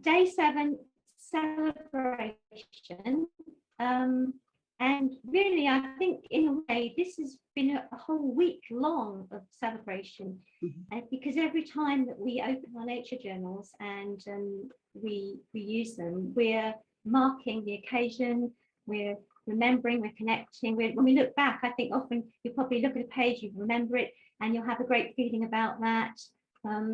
day 7 celebration. And really, I think in a way, this has been a whole week long of celebration, because every time that we open our nature journals and we use them, we're marking the occasion, we're remembering, we're connecting. When we look back, I think often you probably look at a page, you remember it, and you'll have a great feeling about that.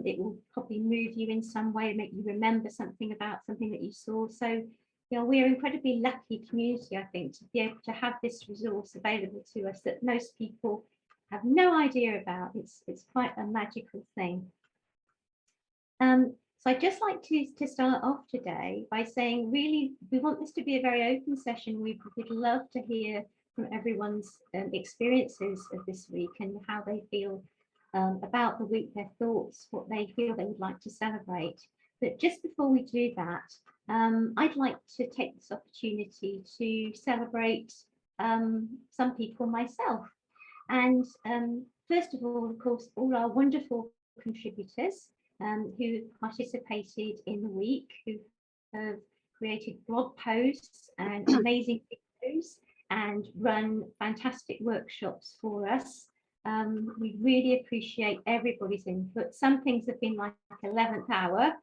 It will probably move you in some way, make you remember something about something that you saw. So, you know, we're an incredibly lucky community, I think, to be able to have this resource available to us that most people have no idea about. It's quite a magical thing. So I'd just like to start off today by saying, really, we want this to be a very open session. We'd love to hear from everyone's experiences of this week and how they feel about the week, their thoughts, what they feel they would like to celebrate. But just before we do that, I'd like to take this opportunity to celebrate some people myself. And first of all, of course, all our wonderful contributors who participated in the week, who have created blog posts and amazing videos and run fantastic workshops for us. We really appreciate everybody's input. Some things have been like 11th hour,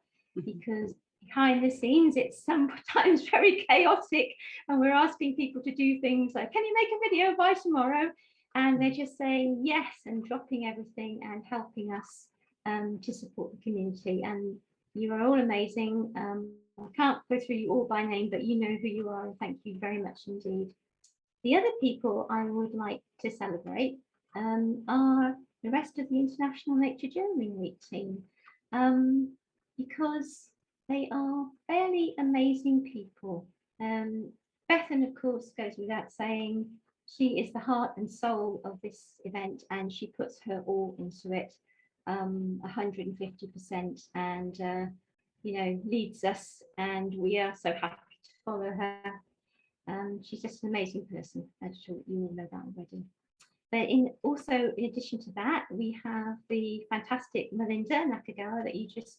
because behind the scenes it's sometimes very chaotic, and we're asking people to do things like, can you make a video by tomorrow? And they're just saying yes and dropping everything and helping us to support the community. And you are all amazing. I can't go through you all by name, but you know who you are, and thank you very much indeed. The other people I would like to celebrate are the rest of the International Nature Journaling Week team, because they are fairly amazing people. Bethan, of course, goes without saying. She is the heart and soul of this event, and she puts her all into it, 150%, and you know, leads us, and we are so happy to follow her. She's just an amazing person. I'm sure you all know that already. But also, in addition to that, we have the fantastic Melinda Nakagawa that you just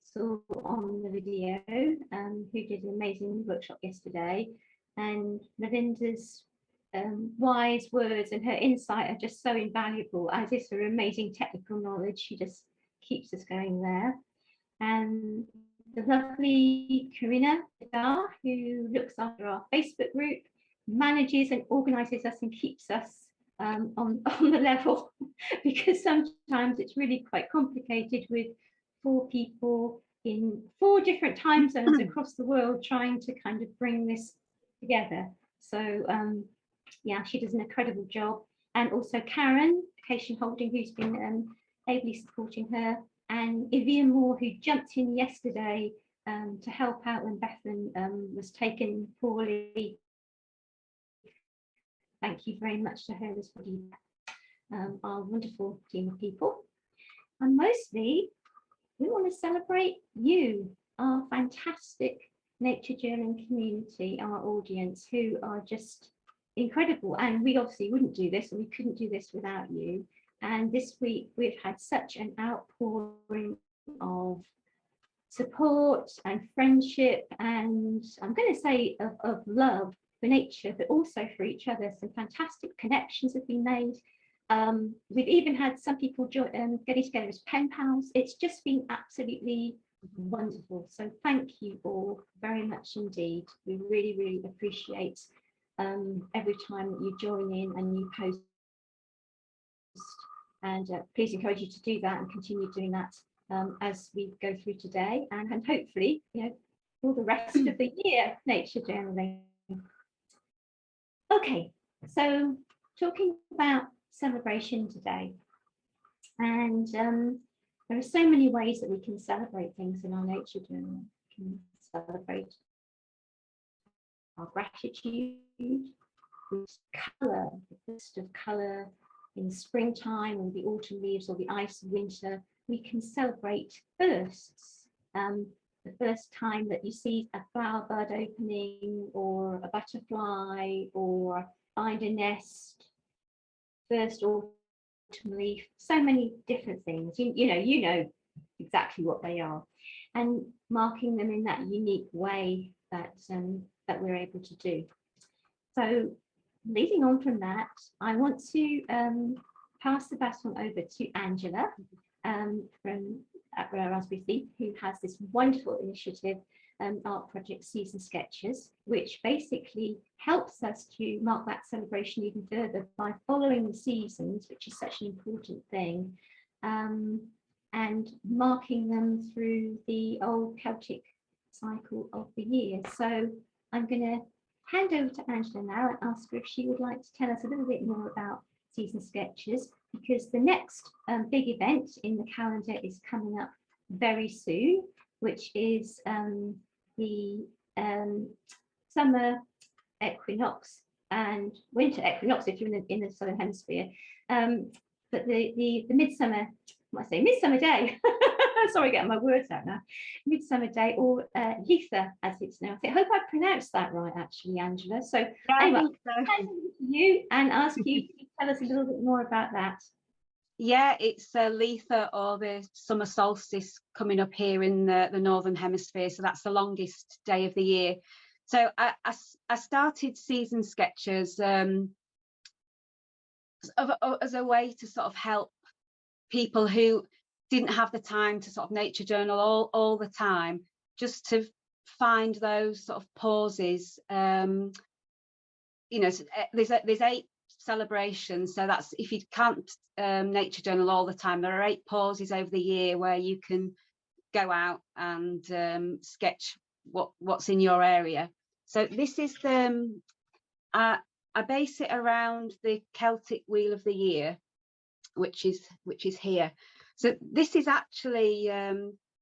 saw on the video, who did an amazing workshop yesterday. And Melinda's wise words and her insight are just so invaluable, as is her amazing technical knowledge. She just keeps us going there. And the lovely Karina, who looks after our Facebook group, manages and organises us and keeps us on the level, because sometimes it's really quite complicated with 4 people in 4 different time zones across the world trying to kind of bring this together. So yeah, she does an incredible job. And also Karen Cation Holding, who's been ably supporting her, and Ivia Moore, who jumped in yesterday to help out when Bethan was taken poorly. Thank you very much to her as well. Our wonderful team of people. And mostly, we want to celebrate you, our fantastic nature journaling community, our audience, who are just incredible. And we obviously wouldn't do this, and we couldn't do this without you. And this week we've had such an outpouring of support and friendship, and I'm going to say of love for nature, but also for each other. Some fantastic connections have been made. We've even had some people getting together as pen pals. It's just been absolutely wonderful. So thank you all very much indeed. We really, really appreciate every time that you join in and you post, and please encourage you to do that and continue doing that as we go through today, and hopefully, you know, all the rest of the year, nature journaling. Okay, so talking about celebration today, and there are so many ways that we can celebrate things in our nature journal. We can celebrate our gratitude with colour, the burst of colour in springtime, or the autumn leaves, or the ice of winter. We can celebrate firsts, the first time that you see a flower bud opening, or a butterfly, or find a nest, first autumn leaf, so many different things. You know exactly what they are. And marking them in that unique way that that we're able to do. So leading on from that, I want to pass the baton over to Angela from Raspberry Thief, who has this wonderful initiative, art project Season Sketches, which basically helps us to mark that celebration even further by following the seasons, which is such an important thing, and marking them through the old Celtic cycle of the year. So I'm going to hand over to Angela now and ask her if she would like to tell us a little bit more about Season Sketches, because the next big event in the calendar is coming up very soon, which is the summer equinox and winter equinox if you're in the southern hemisphere, but the midsummer, midsummer day. Sorry, getting my words out now. Midsummer Day, or Litha as it's now. I hope I pronounced that right, actually, Angela. So, yeah, anyway, I think so. I'll hand over to you and ask you to tell us a little bit more about that. Yeah, it's Litha, or the summer solstice, coming up here in the northern hemisphere. So that's the longest day of the year. So I started Season Sketches as a way to sort of help people who didn't have the time to sort of nature journal all the time, just to find those sort of pauses. You know, there's 8 celebrations, so that's, if you can't nature journal all the time, there are 8 pauses over the year where you can go out and sketch what's in your area. So this is I base it around the Celtic Wheel of the Year, which is here. So this is actually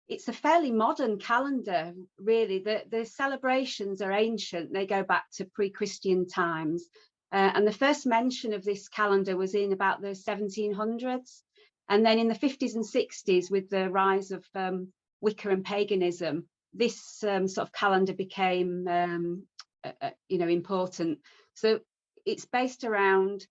it's a fairly modern calendar, really. The celebrations are ancient. They go back to pre-Christian times, and the first mention of this calendar was in about the 1700s, and then in the 50s and 60s, with the rise of Wicca and paganism, this sort of calendar became you know, important. So it's based around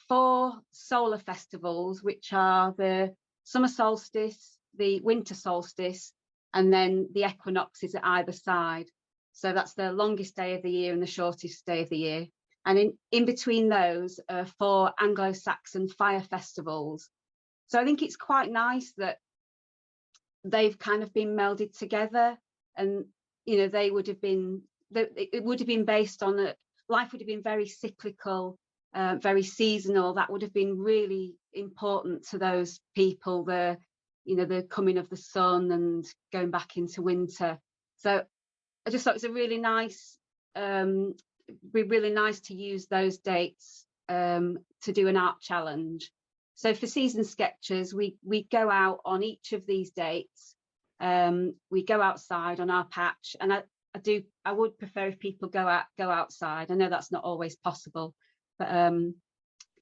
4 solar festivals, which are the summer solstice, the winter solstice, and then the equinoxes at either side. So that's the longest day of the year and the shortest day of the year. And in between those are 4 Anglo-Saxon fire festivals. So I think it's quite nice that they've kind of been melded together, and you know, they would have been, it would have been based on life would have been very cyclical, very seasonal. That would have been really important to those people, you know, the coming of the sun and going back into winter. So I just thought it was a really nice, be really nice to use those dates to do an art challenge. So for Season Sketches, we go out on each of these dates. We go outside on our patch, and I would prefer if people go outside. I know that's not always possible, but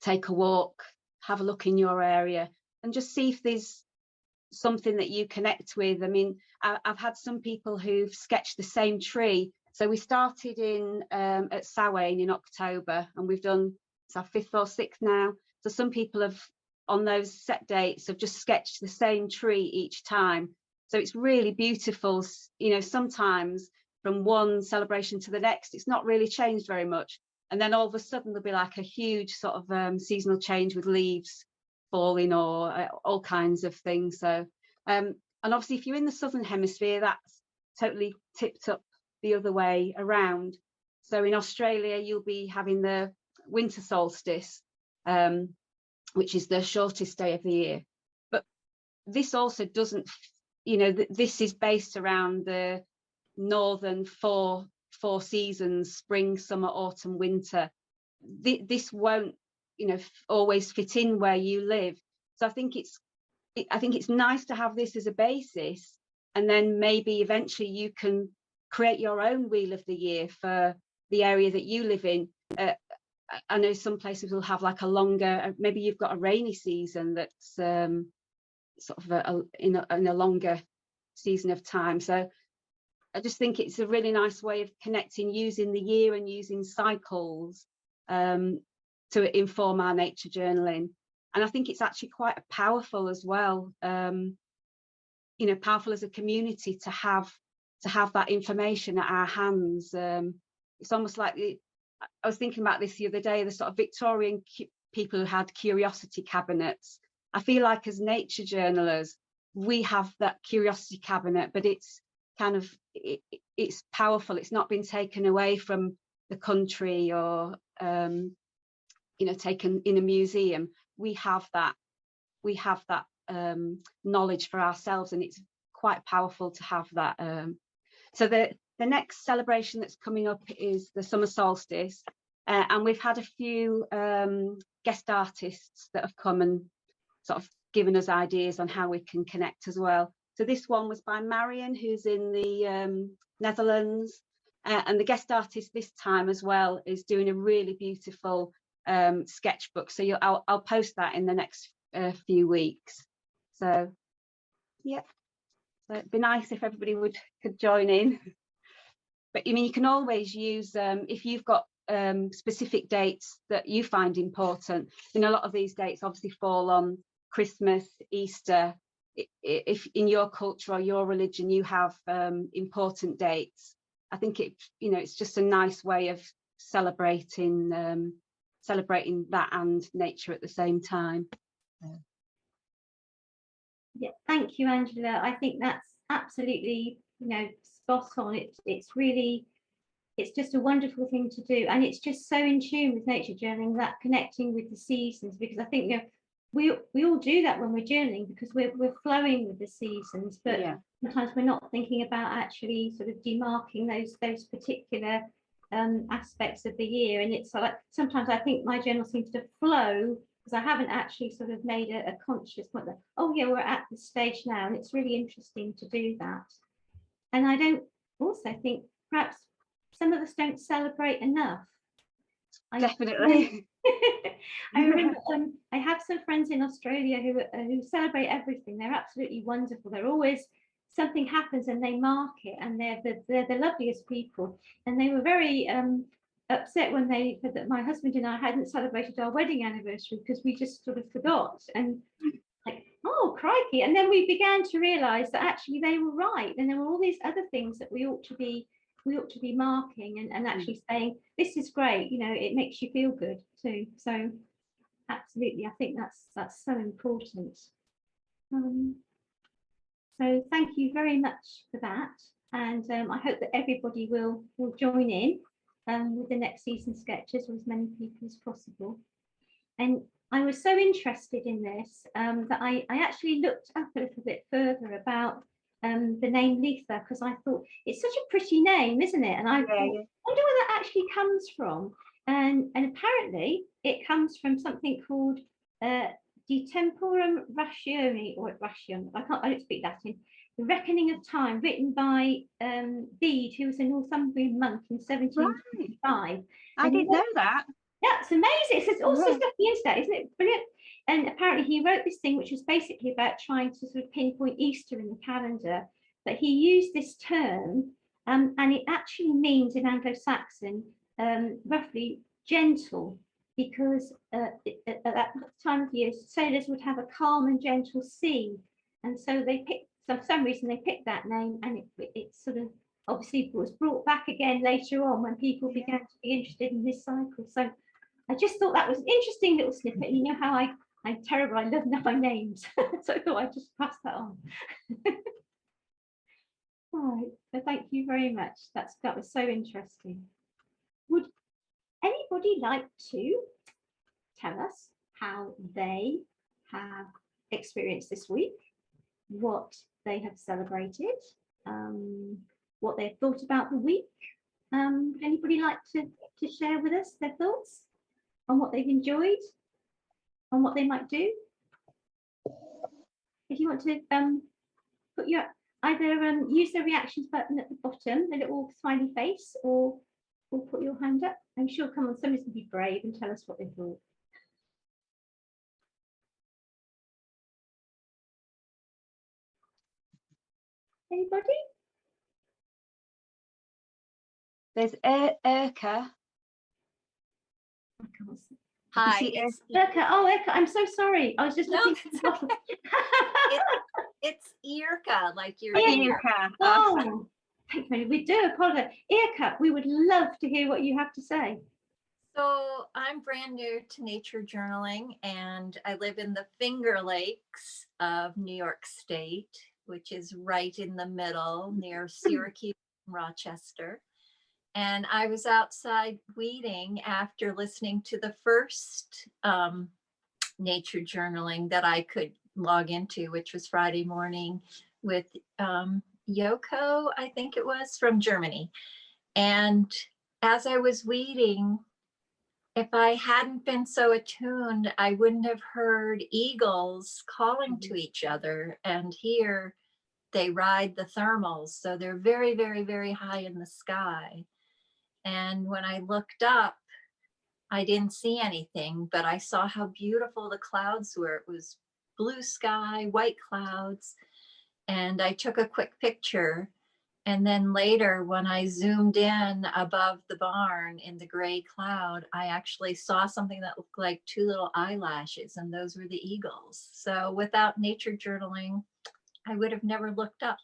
take a walk, have a look in your area, and just see if there's something that you connect with. I mean, I've had some people who've sketched the same tree. So we started at Samhain in October, and we've done, it's our 5th or 6th now. So some people have, on those set dates, have just sketched the same tree each time. So it's really beautiful. You know, sometimes from one celebration to the next, it's not really changed very much. And then all of a sudden there'll be like a huge sort of seasonal change with leaves falling, or all kinds of things. So, and obviously if you're in the southern hemisphere, that's totally tipped up the other way around. So in Australia, you'll be having the winter solstice, which is the shortest day of the year. But this also doesn't, you know, this is based around the northern four seasons: spring, summer, autumn, winter. This won't, you know, always fit in where you live. So I think it's nice to have this as a basis, and then maybe eventually you can create your own Wheel of the Year for the area that you live in. I know some places will have like a longer, maybe you've got a rainy season that's sort of in a longer season of time. So I just think it's a really nice way of connecting, using the year and using cycles to inform our nature journaling. And I think it's actually quite powerful as well. you know, powerful as a community to have that information at our hands. It's almost like I was thinking about this the other day, the sort of Victorian people who had curiosity cabinets. I feel like as nature journalers, we have that curiosity cabinet, but it's kind of, it's powerful. It's not been taken away from the country or, you know, taken in a museum. We have that knowledge for ourselves, and it's quite powerful to have that. So the next celebration that's coming up is the summer solstice, and we've had a few guest artists that have come and sort of given us ideas on how we can connect as well. So this one was by Marion, who's in the Netherlands, and the guest artist this time as well is doing a really beautiful sketchbook. So I'll post that in the next few weeks. So yeah, so it'd be nice if everybody could join in. But I mean, you can always use if you've got specific dates that you find important. You know, a lot of these dates obviously fall on Christmas, Easter. If in your culture or your religion you have important dates, I think it's just a nice way of celebrating that and nature at the same time. Yeah, thank you, Angela. I think that's absolutely, spot on. It's just a wonderful thing to do, and it's just so in tune with nature journaling, that connecting with the seasons, because I think we all do that when we're journaling, because we're flowing with the seasons, but yeah, sometimes we're not thinking about actually sort of demarking those particular aspects of the year. And it's like sometimes I think my journal seems to flow because I haven't actually sort of made a conscious point that, oh yeah, we're at this stage now, and it's really interesting to do that. And I don't also think perhaps some of us don't celebrate enough. Definitely. I remember I have some friends in Australia who celebrate everything. They're absolutely wonderful. They're always, something happens and they mark it, and they're the loveliest people. And they were very upset when they said that my husband and I hadn't celebrated our wedding anniversary because we just sort of forgot. And like, oh crikey. And then we began to realize that actually they were right, and there were all these other things that we ought to be marking and actually saying, this is great, it makes you feel good too. So absolutely, I think that's so important. So thank you very much for that, and I hope that everybody will join in with the next season sketches, with as many people as possible. And I was so interested in this that I actually looked up a little bit further about the name Letha, because I thought it's such a pretty name, isn't it? And I thought, wonder where that actually comes from. And apparently it comes from something called De Temporum Ratione, or Ration. I don't speak Latin. The Reckoning of Time, written by Bede, who was a Northumbrian monk in 1755. Right. I didn't know that. That's amazing. It's also stuff the internet, isn't it? Brilliant. And apparently he wrote this thing, which was basically about trying to sort of pinpoint Easter in the calendar. But he used this term, and it actually means in Anglo-Saxon roughly gentle, because at that time of year, sailors would have a calm and gentle sea. And so they picked, so for some reason they picked that name, and it sort of obviously was brought back again later on when people began to be interested in this cycle. So I just thought that was an interesting little snippet. You know how I'm terrible, I love knowing names. So I thought I'd just pass that on. All right, so thank you very much. That was so interesting. Would anybody like to tell us how they have experienced this week, what they have celebrated, what they've thought about the week? Would anybody like to share with us their thoughts on what they've enjoyed, on what they might do? If you want to put your either use the reactions button at the bottom, the little smiley face, or put your hand up. I'm sure, come on, somebody's going to be brave and tell us what they thought. Anybody? There's Erka. I can't see. Hi, see it's Irka. Oh, Irka, I'm so sorry. I was just No. looking at the bottle. it's Irka, like your Yeah. ear. Irka. Oh, thank you. We do apologize. Irka, we would love to hear what you have to say. So I'm brand new to nature journaling, and I live in the Finger Lakes of New York State, which is right in the middle near Syracuse and Rochester. And I was outside weeding after listening to the first nature journaling that I could log into, which was Friday morning with Yoko, I think it was, from Germany. And as I was weeding, if I hadn't been so attuned, I wouldn't have heard eagles calling to each other. And here they ride the thermals. So they're very, very, very high in the sky. And when I looked up, I didn't see anything, but I saw how beautiful the clouds were. It was blue sky, white clouds. And I took a quick picture. And then later, when I zoomed in above the barn in the gray cloud, I actually saw something that looked like two little eyelashes, and those were the eagles. So without nature journaling, I would have never looked up.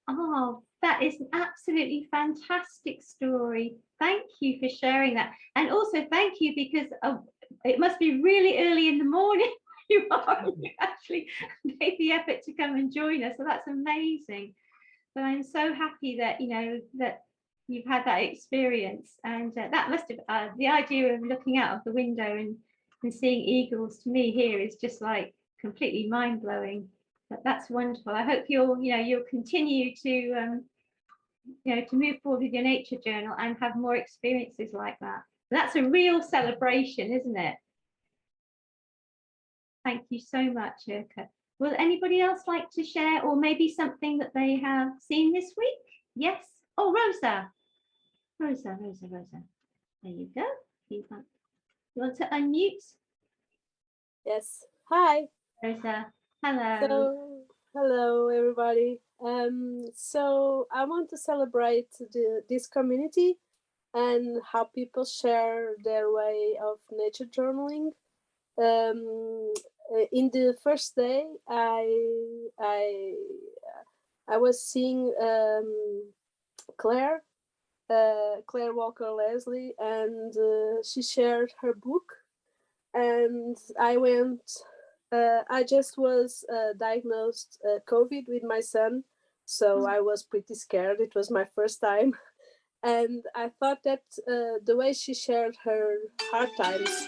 Oh, that is an absolutely fantastic story. Thank you for sharing that. And also thank you because it must be really early in the morning. You actually made the effort to come and join us. So that's amazing. But I'm so happy that, you know, that you've had that experience. And that must have, the idea of looking out of the window and seeing eagles to me here is just like completely mind blowing. But that's wonderful. I hope you'll continue to, to move forward with your nature journal and have more experiences like that. That's a real celebration, isn't it? Thank you so much, Irka. Will anybody else like to share, or maybe something that they have seen this week? Yes. Oh, Rosa. Rosa. There you go. You want to unmute? Yes. Hi. Rosa. Hello. So, hello, everybody. So I want to celebrate this community and how people share their way of nature journaling. In the first day, I was seeing Claire Walker Leslie, and she shared her book, and I went. I just was diagnosed COVID with my son, so I was pretty scared. It was my first time, and I thought that the way she shared her hard times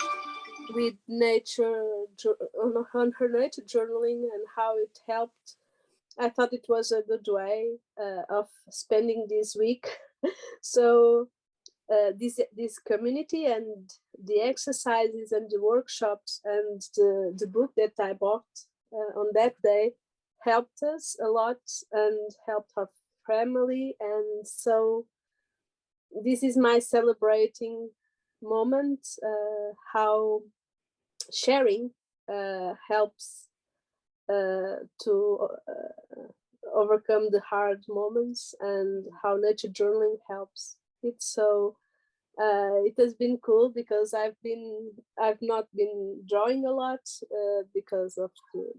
with nature on her nature journaling and how it helped, I thought it was a good way of spending this week. So this community and the exercises and the workshops and the book that I bought on that day helped us a lot and helped our family. And so this is my celebrating moment, how sharing helps to overcome the hard moments, and how nature journaling helps it. So it has been cool because I've not been drawing a lot because of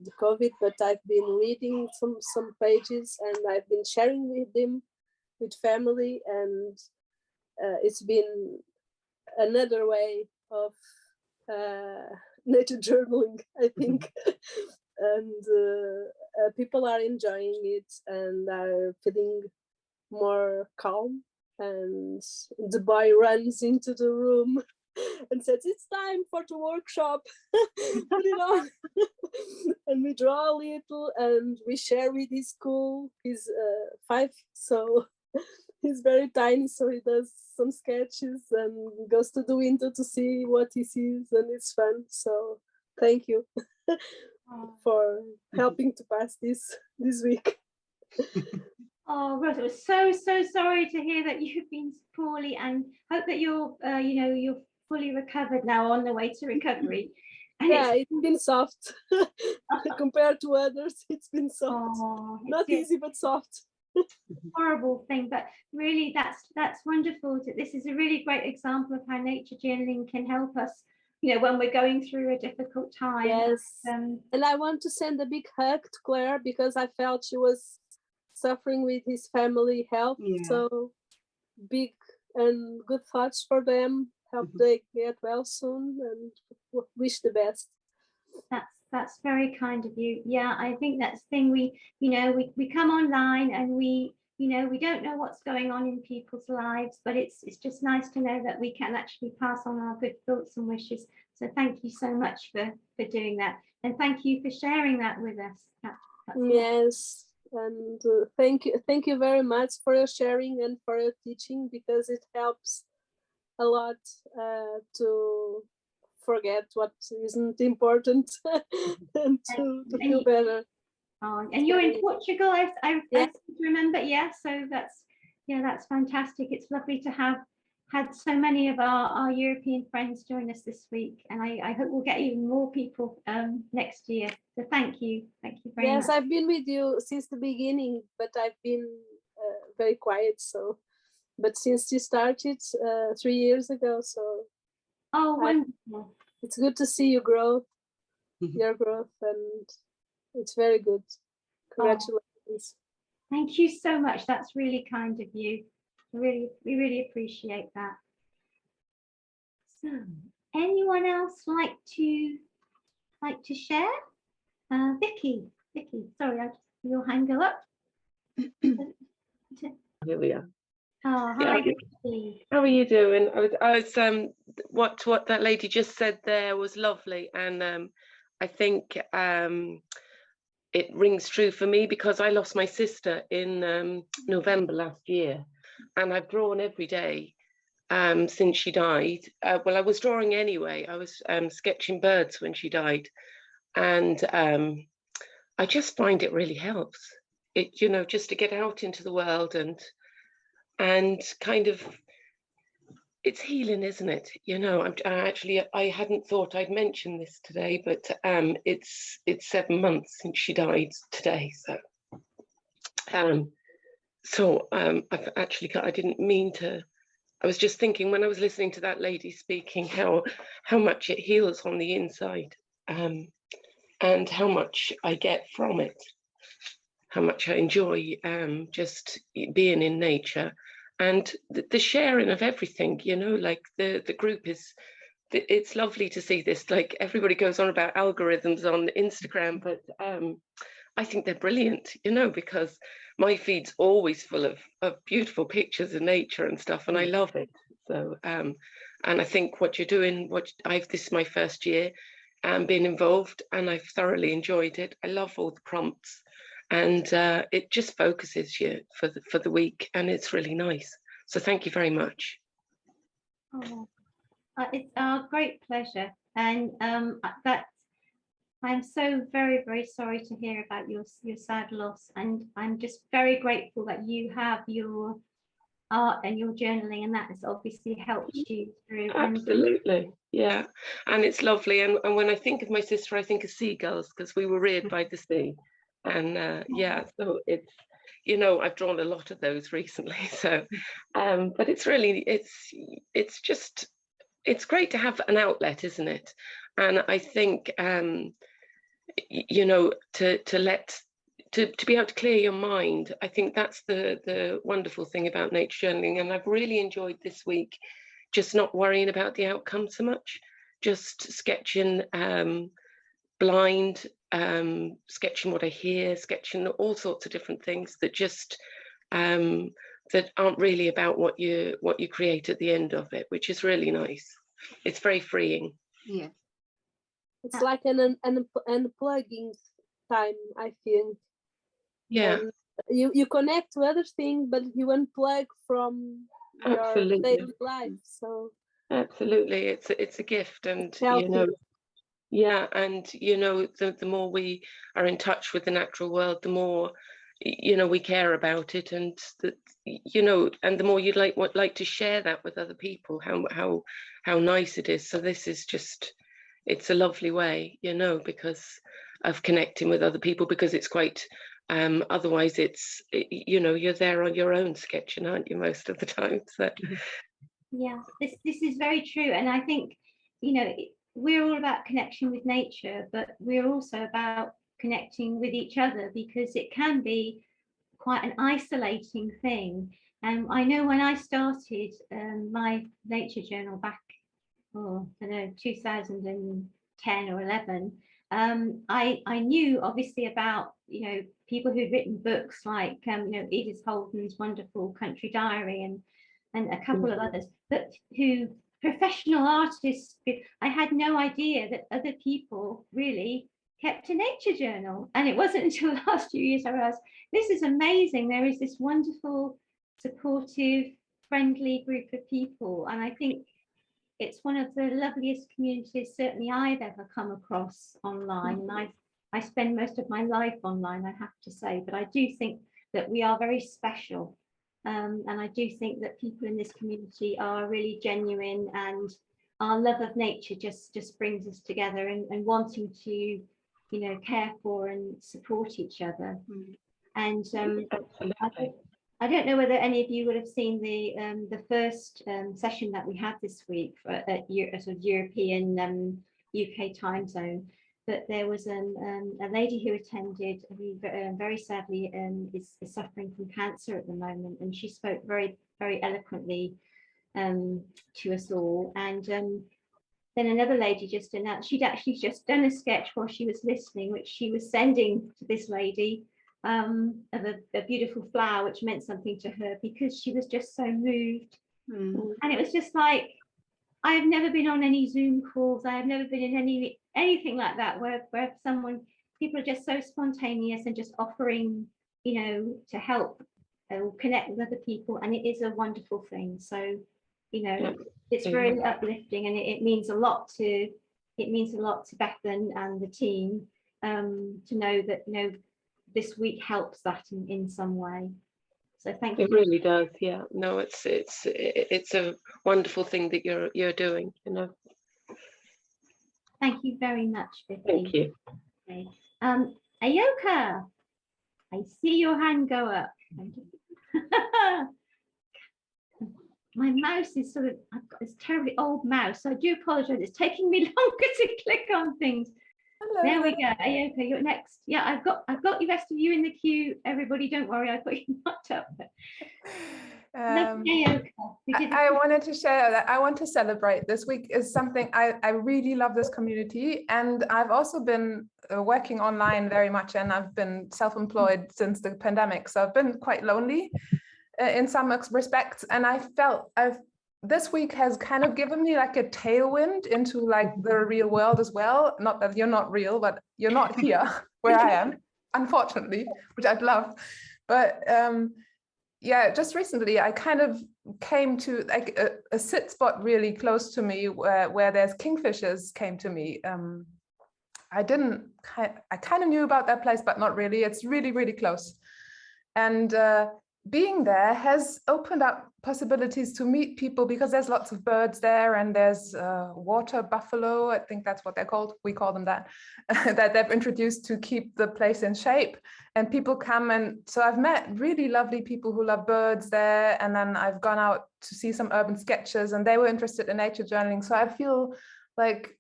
the COVID, but I've been reading some pages, and I've been sharing with them, with family, and it's been another way of nature journaling, I think. And people are enjoying it and are feeling more calm. And the boy runs into the room and says, "It's time for the workshop." Put it on. And we draw a little and we share with his school. He's 5, so he's very tiny, so he does some sketches and goes to the window to see what he sees, and it's fun. So thank you for helping to pass this week. Oh, Rosa, I was so sorry to hear that you've been poorly, and hope that you're you're fully recovered now, on the way to recovery. And yeah, it's been soft compared to others. It's been soft. Oh, Not easy, but soft. horrible thing, but really that's wonderful. This is a really great example of how nature journaling can help us, when we're going through a difficult time. Yes. Um, And I want to send a big hug to Claire because I felt she was suffering with his family health. Yeah. So big and good thoughts for them. Hope they get well soon and wish the best. that's very kind of you. Yeah, I think that's the thing. We come online and we don't know what's going on in people's lives, but it's just nice to know that we can actually pass on our good thoughts and wishes. So thank you so much for doing that, and thank you for sharing that with us. That's Yes, and thank you very much for your sharing and for your teaching, because it helps a lot to forget what isn't important and to feel better. Oh, and you're in Portugal, I Yeah. remember. Yeah, so that's fantastic. It's lovely to have had so many of our European friends join us this week, and I hope we'll get even more people next year. So thank you very Yes, much. I've been with you since the beginning, but I've been very quiet. So, but since you started 3 years ago, so Oh, wonderful. it's good to see you grow, your growth, and it's very good. Congratulations. Thank you so much. That's really kind of you. We really appreciate that. So, anyone else like to share? Vicky, sorry, your hand go up. Here we are. Oh, hi, Yeah. Vicky. How are you doing? I was what that lady just said there was lovely, and I think it rings true for me because I lost my sister in November last year, and I've drawn every day since she died. Well, I was drawing anyway. I was sketching birds when she died, and I just find it really helps. It, just to get out into the world and kind of, it's healing, isn't it? I hadn't thought I'd mention this today, but it's 7 months since she died today. I've actually, I didn't mean to. I was just thinking when I was listening to that lady speaking how much it heals on the inside, and how much I get from it, how much I enjoy just being in nature. And the sharing of everything, like the group is, it's lovely to see this, like everybody goes on about algorithms on Instagram, but I think they're brilliant, because my feed's always full of beautiful pictures of nature and stuff, and I love it. So, and I think what you're doing, this is my first year being involved, and I've thoroughly enjoyed it. I love all the prompts. And it just focuses you for the week, and it's really nice. So thank you very much. Oh, it's our great pleasure, and I'm so very, very sorry to hear about your sad loss, and I'm just very grateful that you have your art and your journaling, and that has obviously helped you through. Absolutely, yeah, and it's lovely. And when I think of my sister, I think of seagulls, because we were reared by the sea. And yeah, so it's, I've drawn a lot of those recently. So, but it's really, it's just, it's great to have an outlet, isn't it? And I think, to be able to clear your mind, I think that's the wonderful thing about nature journaling. And I've really enjoyed this week, just not worrying about the outcome so much, just sketching blind, sketching what I hear, sketching all sorts of different things that just that aren't really about what you create at the end of it, which is really nice. It's very freeing. Yeah, it's like an unplugging time, I think. Yeah, and you connect to other things, but you unplug from your daily life. So absolutely, it's a gift, and yeah, and the more we are in touch with the natural world, the more we care about it, and and the more you'd like to share that with other people, how nice it is. So this is just, it's a lovely way, because of connecting with other people, because it's quite Otherwise, you know, you're there on your own sketching, aren't you, most of the time? So. Yeah, this is very true. And I think, you know, we're all about connection with nature, but we're also about connecting with each other, because it can be quite an isolating thing. And I know when I started my nature journal back, oh, I don't know, 2010 or 11, I knew obviously about, you know, people who'd written books like, you know, Edith Holden's wonderful Country Diary and a couple of others, but who professional artists, I had no idea that other people really kept a nature journal. And it wasn't until the last few years I realized, this is amazing. There is this wonderful, supportive, friendly group of people. And I think it's one of the loveliest communities certainly I've ever come across online. And I spend most of my life online, I have to say, but I do think that we are very special. And I do think that people in this community are really genuine, and our love of nature just brings us together, and wanting to, you know, care for and support each other. And I don't know whether any of you would have seen the first session that we had this week at a sort of European UK time zone. But there was a lady who attended, who very sadly is suffering from cancer at the moment, and she spoke very, very eloquently to us all. And then another lady just announced she'd actually just done a sketch while she was listening, which she was sending to this lady, of a beautiful flower, which meant something to her, because she was just so moved. And it was just like, I have never been on any Zoom calls. I have never been in anything like that where people are just so spontaneous and just offering, you know, to help or connect with other people. And it is a wonderful thing. So, you know, it's very uplifting, and it means a lot to Bethan and the team to know that, you know, this week helps that in some way. So thank you. It really does, yeah. No, it's a wonderful thing that you're doing, you know. Thank you very much, Vicky. Thank you. Okay. Ayoka, I see your hand go up. My mouse is sort of, I've got this terribly old mouse, so I do apologize. It's taking me longer to click on things. Hello. There we go. Ayoka, you're next. Yeah, I've got the rest of you in the queue. Everybody, don't worry, I've got you marked up. I wanted to share that I want to celebrate. This week is something I really love this community, and I've also been working online very much, and I've been self-employed since the pandemic, so I've been quite lonely in some respects, and I felt this week has kind of given me like a tailwind into like the real world as well. Not that you're not real, but you're not here where I am, unfortunately, which I'd love. But yeah, just recently I kind of came to like a sit spot really close to me where there's kingfishers came to me. I kind of knew about that place, but not really. It's really, really close. And being there has opened up possibilities to meet people, because there's lots of birds there, and there's water buffalo, I think that's what they're called, we call them that, that they've introduced to keep the place in shape. And people come, and so I've met really lovely people who love birds there, and then I've gone out to see some urban sketchers, and they were interested in nature journaling. So I feel like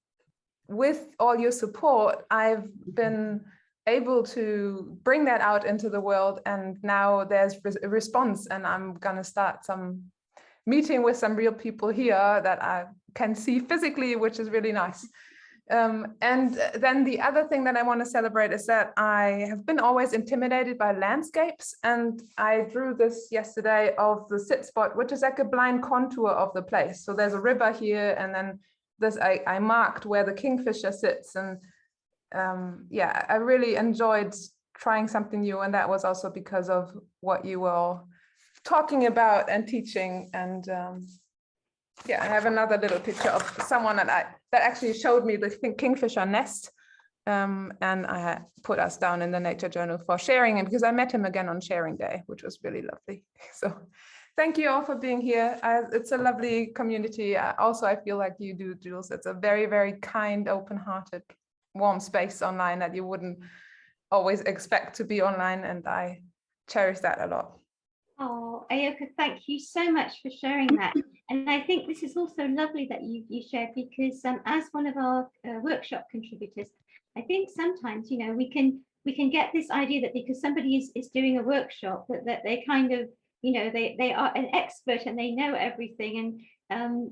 with all your support, I've been able to bring that out into the world, and now there's a response, and I'm gonna start some meeting with some real people here that I can see physically, which is really nice. And then the other thing that I want to celebrate is that I have been always intimidated by landscapes, and I drew this yesterday of the sit spot, which is like a blind contour of the place. So there's a river here, and then this I marked where the kingfisher sits, and yeah, I really enjoyed trying something new, and that was also because of what you were all talking about and teaching. And yeah, I have another little picture of someone that actually showed me the kingfisher nest, and I put us down in the nature journal for sharing it, because I met him again on sharing day, which was really lovely. So thank you all for being here. It's a lovely community. Also, I feel like you do, Jules. It's a very, very kind, open-hearted, warm space online that you wouldn't always expect to be online, and I cherish that a lot. Oh, Aoka, thank you so much for sharing that. And I think this is also lovely that you shared, because as one of our workshop contributors, I think sometimes, you know, we can get this idea that because somebody is doing a workshop, that they kind of, you know, they are an expert and they know everything. And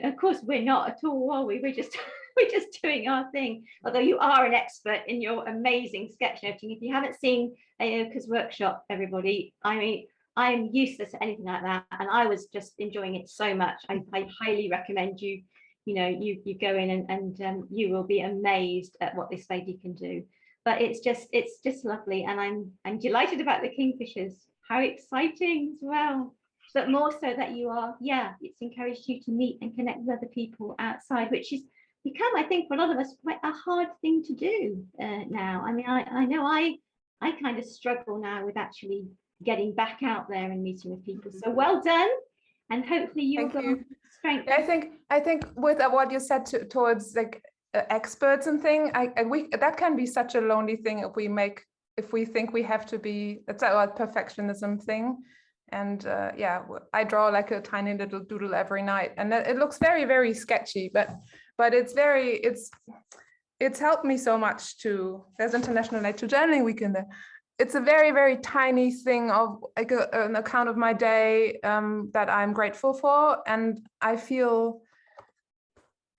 of course we're not at all, are we? We're just we're just doing our thing. Although you are an expert in your amazing sketchnoting. If you haven't seen Aoka's workshop, everybody, I mean, I'm useless at anything like that, and I was just enjoying it so much. I highly recommend you go in and you will be amazed at what this lady can do. But it's just lovely, and I'm delighted about the kingfishers. How exciting as well. But more so that you are, yeah, it's encouraged you to meet and connect with other people outside, which is become, I think, for a lot of us, quite a hard thing to do now. I mean, I know I kind of struggle now with actually getting back out there and meeting with people. So well done, and hopefully you'll go strength. I think with what you said towards like experts and thing, that can be such a lonely thing if we think we have to be. That's our perfectionism thing. And yeah, I draw like a tiny little doodle every night, and it looks very, very sketchy, but it's helped me so much to. There's International Nature Journaling Week in there. It's a very, very tiny thing of like an account of my day that I'm grateful for, and I feel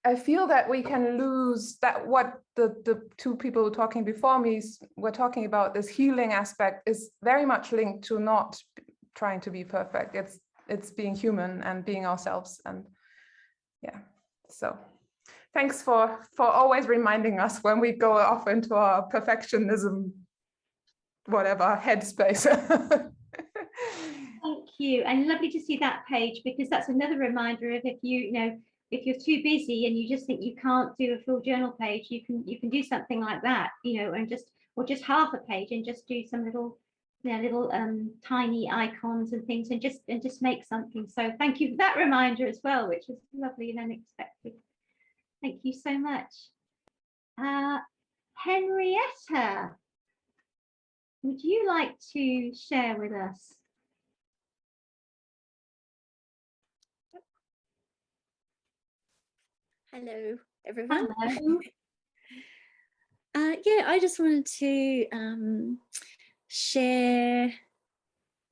that we can lose that. What the two people talking before me were talking about, this healing aspect, is very much linked to not trying to be perfect. It's being human and being ourselves. And yeah, so thanks for always reminding us when we go off into our perfectionism whatever headspace. Thank you, and lovely to see that page, because that's another reminder of if you're too busy and you just think you can't do a full journal page, you can do something like that, and just half a page, and just do some little tiny icons and things, and just make something. So thank you for that reminder as well, which was lovely and unexpected. Thank you so much. Henrietta, would you like to share with us? Hello, everyone. Hello. Yeah, I just wanted to share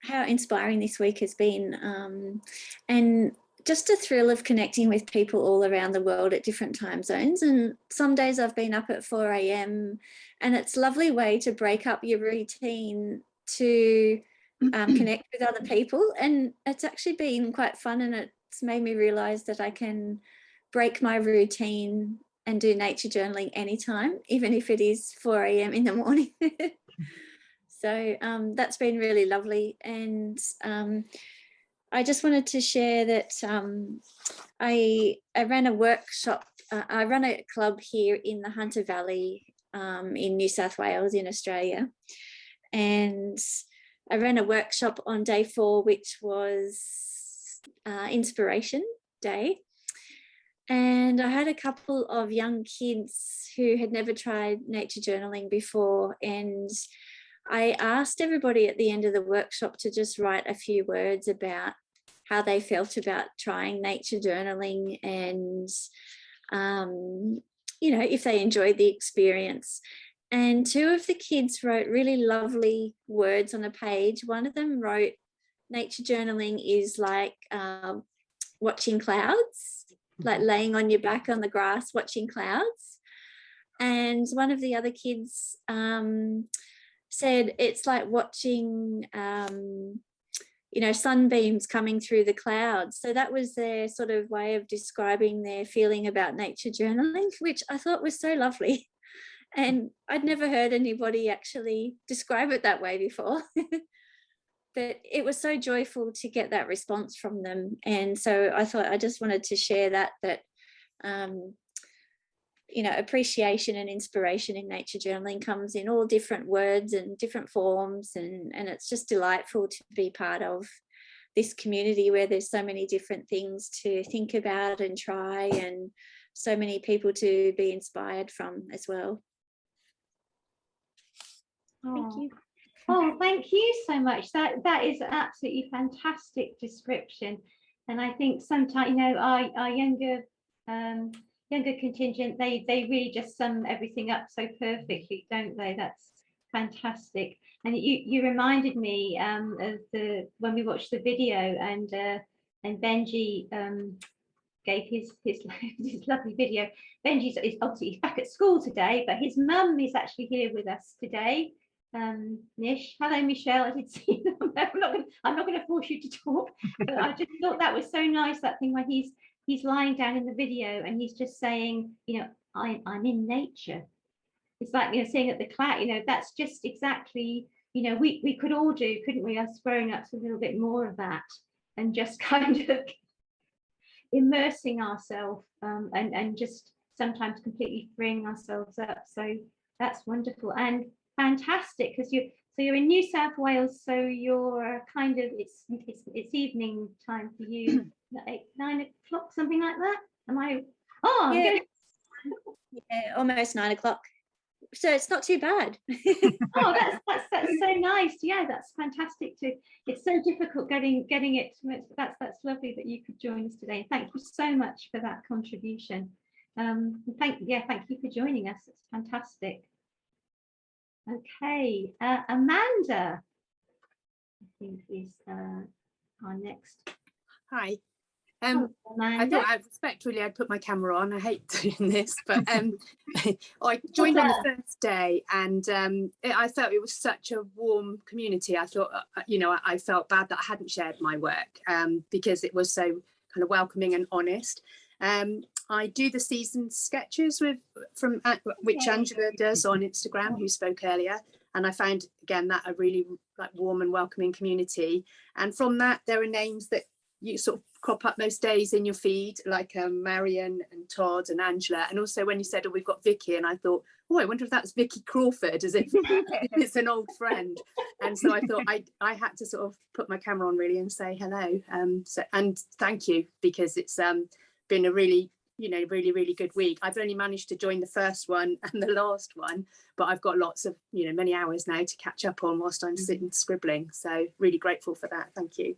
how inspiring this week has been, and just a thrill of connecting with people all around the world at different time zones. And some days I've been up at 4 a.m. and it's a lovely way to break up your routine to connect with other people. And it's actually been quite fun, and it's made me realise that I can break my routine and do nature journaling anytime, even if it is 4 a.m. in the morning. So that's been really lovely. And I just wanted to share that I ran a workshop. I run a club here in the Hunter Valley in New South Wales in Australia. And I ran a workshop on day 4, which was Inspiration Day. And I had a couple of young kids who had never tried nature journaling before, and I asked everybody at the end of the workshop to just write a few words about how they felt about trying nature journaling, and if they enjoyed the experience. And 2 of the kids wrote really lovely words on a page. One of them wrote, nature journaling is like watching clouds, like laying on your back on the grass watching clouds. And one of the other kids said it's like watching sunbeams coming through the clouds. So that was their sort of way of describing their feeling about nature journaling, which I thought was so lovely. And I'd never heard anybody actually describe it that way before. But it was so joyful to get that response from them. And so I thought I just wanted to share that appreciation and inspiration in nature journaling comes in all different words and different forms. And it's just delightful to be part of this community where there's so many different things to think about and try, and so many people to be inspired from as well. Thank you. Oh, thank you so much. That is absolutely fantastic description. And I think sometimes, you know, our younger contingent, they really just sum everything up so perfectly, don't they? That's fantastic. And you reminded me of when we watched the video and Benji gave his lovely video. Benji's obviously he's back at school today, but his mum is actually here with us today. Nish, hello Michelle. I did see them. I'm not going to force you to talk, but I just thought that was so nice, that thing where he's lying down in the video and he's just saying, you know, I'm in nature. It's like, you know, saying at the cloud, you know, that's just exactly, you know, we could all do, couldn't we, us grown-ups, a little bit more of that, and just kind of immersing ourselves and just sometimes completely freeing ourselves up. So that's wonderful and fantastic, because you're in New South Wales, so you're kind of it's evening time for you, 9 o'clock, something like that. Am I? Oh, Yeah. Yeah, almost 9 o'clock. So it's not too bad. Oh, that's so nice. Yeah, that's fantastic too. It's so difficult getting it. That's lovely that you could join us today. Thank you so much for that contribution. Thank you for joining us. It's fantastic. Okay, Amanda, I think is our next. Hi. Amanda. I thought respectfully I'd put my camera on. I hate doing this, but I joined on the first day, and I felt it was such a warm community. I thought, you know, I felt bad that I hadn't shared my work because it was so kind of welcoming and honest. I do the season sketches which Angela does on Instagram, who spoke earlier, and I found again that a really warm and welcoming community. And from that, there are names that you sort of crop up most days in your feed, like Marion and Todd and Angela. And also when you said, oh, we've got Vicky, and I thought, oh, I wonder if that's Vicky Crawford, as if it's an old friend. And so I thought I had to sort of put my camera on really and say hello. And thank you, because it's been a really, you know, really good week. I've only managed to join the first one and the last one, but I've got lots of, you know, many hours now to catch up on whilst I'm sitting scribbling. So really grateful for that. Thank you.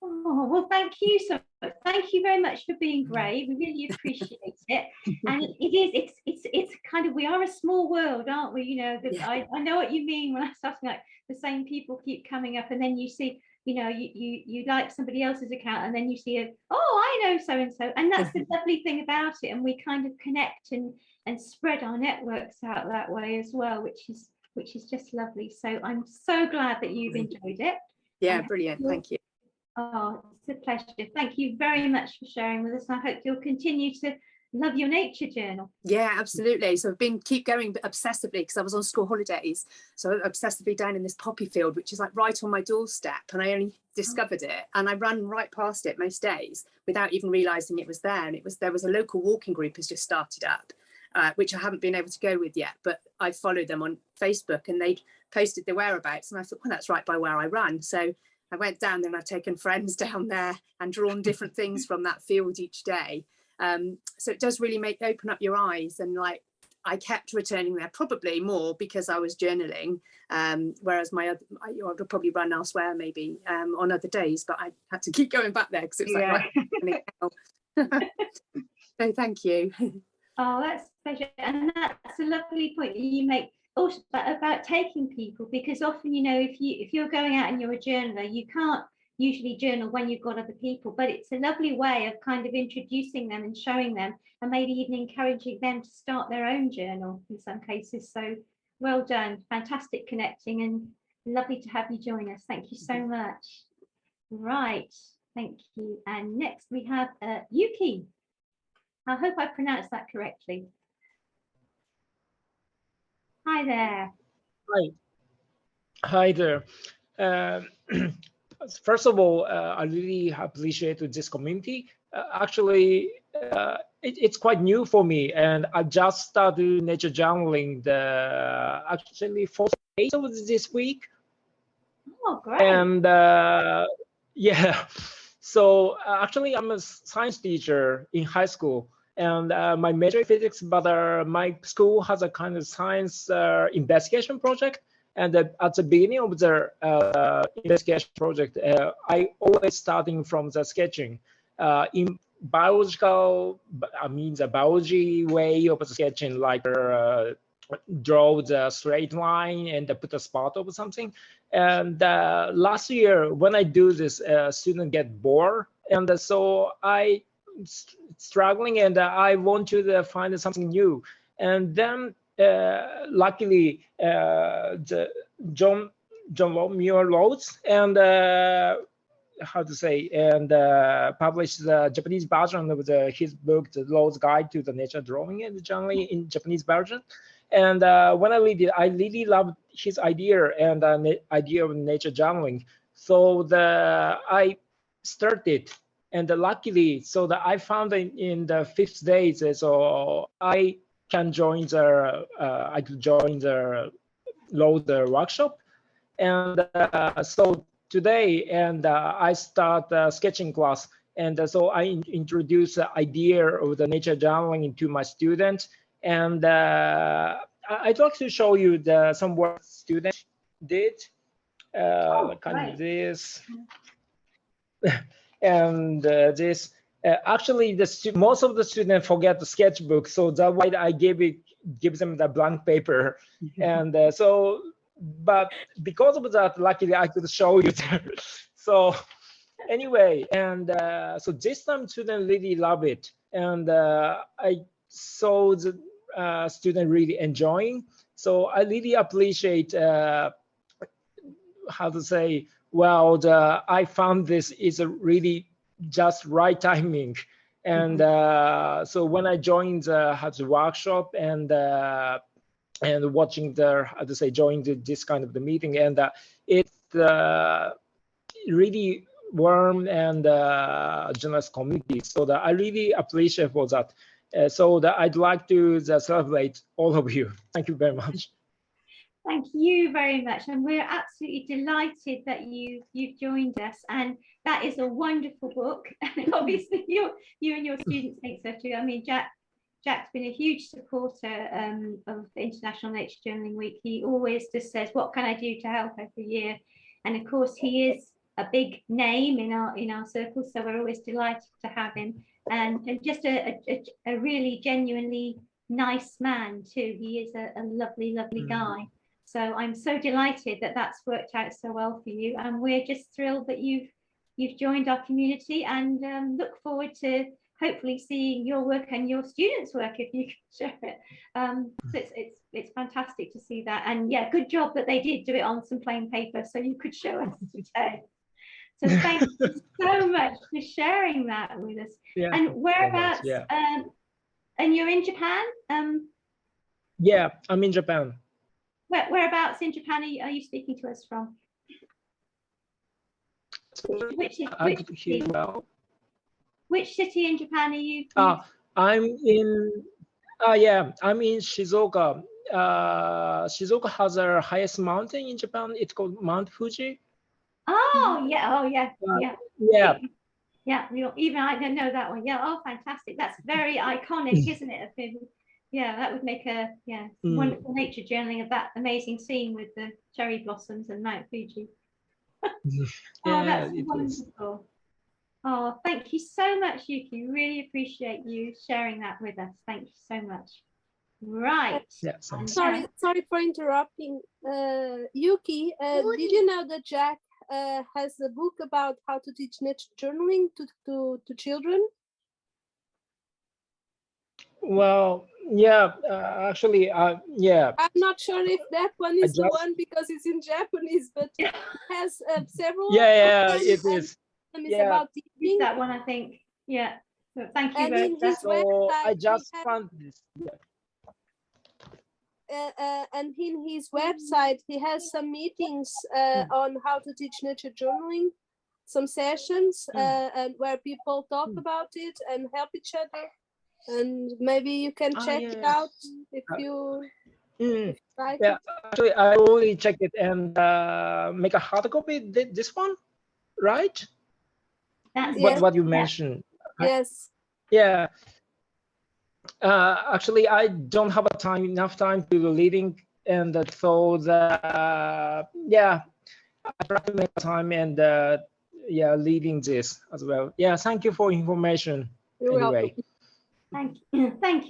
Oh, well, thank you so much. Thank you very much for being brave. We really appreciate it. And it's kind of, we are a small world, aren't we? You know, I know what you mean when I start like the same people keep coming up, and then you see, you know, you like somebody else's account, and then you see I know so and so, and that's the lovely thing about it. And we kind of connect and spread our networks out that way as well, which is just lovely. So I'm so glad that you've enjoyed it. Yeah, brilliant. Thank you. Oh, it's a pleasure. Thank you very much for sharing with us. I hope you'll continue to love your nature journal. Yeah, absolutely. So I've keep going obsessively, because I was on school holidays, so obsessively down in this poppy field, which is like right on my doorstep, and I only discovered it, and I run right past it most days without even realizing it was there. And there was a local walking group has just started up, which I haven't been able to go with yet, but I followed them on Facebook, and they'd posted their whereabouts, and I thought, well, that's right by where I run. So I went down there, and I've taken friends down there and drawn different things from that field each day. So it does really open up your eyes, and like I kept returning there, probably more because I was journaling, whereas I would probably run elsewhere maybe on other days, but I had to keep going back there because it was like, so thank you. Oh, that's a pleasure. And that's a lovely point that you make also about taking people, because often, you know, if you're going out and you're a journaler, you can't usually journal when you've got other people, but it's a lovely way of kind of introducing them and showing them, and maybe even encouraging them to start their own journal in some cases. So well done, fantastic connecting, and lovely to have you join us. Thank you so much. Right, thank you. And next we have Yuki. I hope I pronounced that correctly. Hi there. Hi there. First of all, I really appreciate this community. Actually, it's quite new for me, and I just started nature journaling actually 4 days of this week. Oh, great. And yeah, so actually I'm a science teacher in high school, and my major is physics, but my school has a kind of science investigation project. And at the beginning of the investigation project, I always starting from the sketching. In biological, I mean the biology way of sketching, like draw the straight line and put a spot or something. And last year, when I do this, students get bored, and so I struggling, and I want to find something new. And then luckily, the John Muir Rhodes and how to say, and published the Japanese version of his book, The Rhodes Guide to the Nature Drawing, and generally in Japanese version. And when I read it, I really loved his idea and the idea of nature journaling. So I started, and luckily, so that I found in the 5th day, so I can join the I could join the Rhodes workshop, and so today, and I start a sketching class, and so I introduce the idea of the nature journaling into my students. And I'd like to show you some work students did, kind of this, and this. Actually, most of the students forget the sketchbook, so that's why I give them the blank paper, and so. But because of that, luckily I could show you there. So anyway, and so this time students really love it, and I saw the student really enjoying. So I really appreciate how to say, well, I found this is a really just right timing. And so when I joined the workshop and watching how to say, joining this kind of the meeting, and it's really warm and generous community. So that I really appreciate for that. So that I'd like to celebrate all of you. Thank you very much. Thank you very much, and we're absolutely delighted that you've joined us, and that is a wonderful book. And obviously you and your students think so too. I mean, Jack's been a huge supporter of International Nature Journaling Week. He always just says, what can I do to help every year? And of course, he is a big name in our circles, so we're always delighted to have him. And just a really genuinely nice man too. He is a lovely, lovely guy. So I'm so delighted that that's worked out so well for you. And we're just thrilled that you've joined our community, and look forward to hopefully seeing your work and your students' work if you can share it. So it's fantastic to see that. And yeah, good job that they did do it on some plain paper so you could show us today. So thank you so much for sharing that with us. Yeah, and whereabouts, and you're in Japan? Yeah, I'm in Japan. Whereabouts in Japan are you speaking to us from? Which city in Japan are you? I'm in Shizuoka. Shizuoka has the highest mountain in Japan. It's called Mount Fuji. Oh yeah, even I don't know that one. Yeah, oh fantastic. That's very iconic, isn't it? Yeah, that would make a wonderful nature journaling of that amazing scene with the cherry blossoms and Mount Fuji. Oh, that's wonderful. Oh, thank you so much, Yuki. Really appreciate you sharing that with us. Thank you so much. Right. Yeah, sorry for interrupting. Yuki, did you know that Jack has a book about how to teach nature journaling to children? Well, yeah, actually, yeah. I'm not sure if that one is the one because it's in Japanese, but it has several. Yeah, it is. Yeah, about teaching. That one, I think. Yeah. So thank you very much. So I just found this. And in his website, he has some meetings on how to teach nature journaling, some sessions, and where people talk about it and help each other. And maybe you can check it out if you like. Yeah, actually, I already checked it and make a hard copy. This one, right? What you mentioned. Yes. Yeah. Actually, I don't have enough time to reading and so yeah, I try to make time and yeah, leading this as well. Yeah, thank you for information. You're Anyway, Thank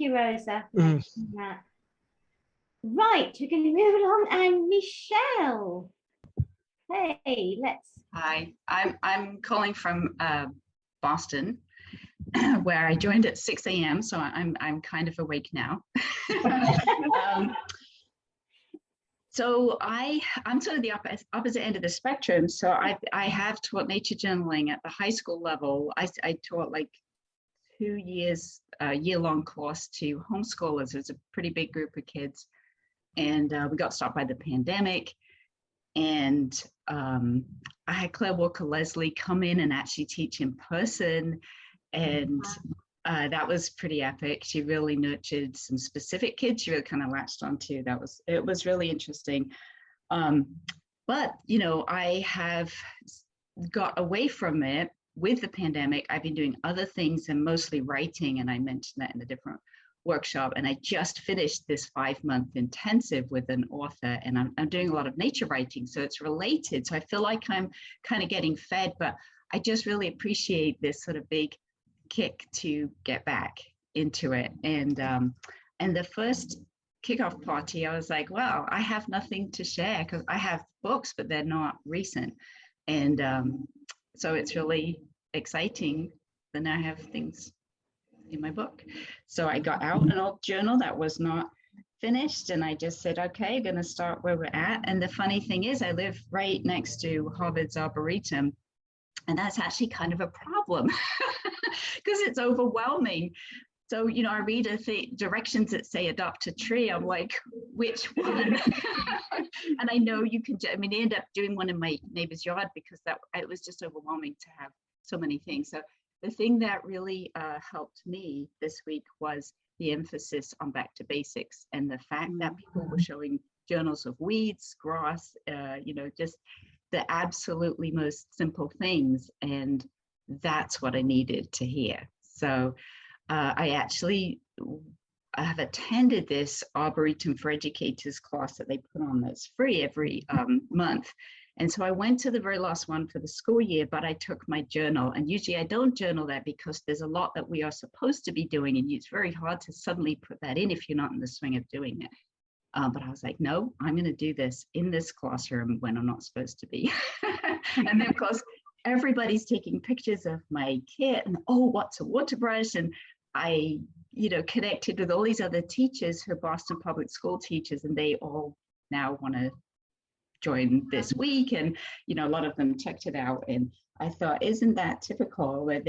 you, Rosa. for Mhm. mentioning that. Right, we're going to move along, and Michelle. Hey, let's. Hi, I'm calling from Boston, where I joined at 6 a.m. So I'm kind of awake now. So I'm sort of the opposite end of the spectrum. So I have taught nature journaling at the high school level. I taught like 2 years, year-long course to homeschoolers. It was a pretty big group of kids, and we got stopped by the pandemic. And I had Claire Walker Leslie come in and actually teach in person, and that was pretty epic. She really nurtured some specific kids. She really kind of latched onto. It was really interesting. But you know, I have got away from it with the pandemic. I've been doing other things and mostly writing, and I mentioned that in a different workshop. And I just finished this 5-month intensive with an author, and I'm doing a lot of nature writing, so it's related. So I feel like I'm kind of getting fed, but I just really appreciate this sort of big kick to get back into it. And the first kickoff party, I was like, wow, I have nothing to share, because I have books, but they're not recent. And so it's really exciting that now I have things in my book. So I got out an old journal that was not finished, and I just said, okay, I'm going to start where we're at. And the funny thing is, I live right next to Harvard's Arboretum, and that's actually kind of a problem because it's overwhelming. So, you know, I read directions that say adopt a tree. I'm like, which one? And I know you can, I mean, they end up doing one in my neighbor's yard because it was just overwhelming to have so many things. So the thing that really helped me this week was the emphasis on back to basics, and the fact that people were showing journals of weeds, grass, you know, just the absolutely most simple things. And that's what I needed to hear. So I have attended this Arboretum for Educators class that they put on that's free every month. And so I went to the very last one for the school year, but I took my journal. And usually I don't journal that because there's a lot that we are supposed to be doing, and it's very hard to suddenly put that in if you're not in the swing of doing it. But I was like, no, I'm going to do this in this classroom when I'm not supposed to be. And then, of course, everybody's taking pictures of my kit, and oh, what's a water brush? And I, you know, connected with all these other teachers who are Boston Public School teachers, and they all now want to join this week. And, you know, a lot of them checked it out. And I thought, isn't that typical, where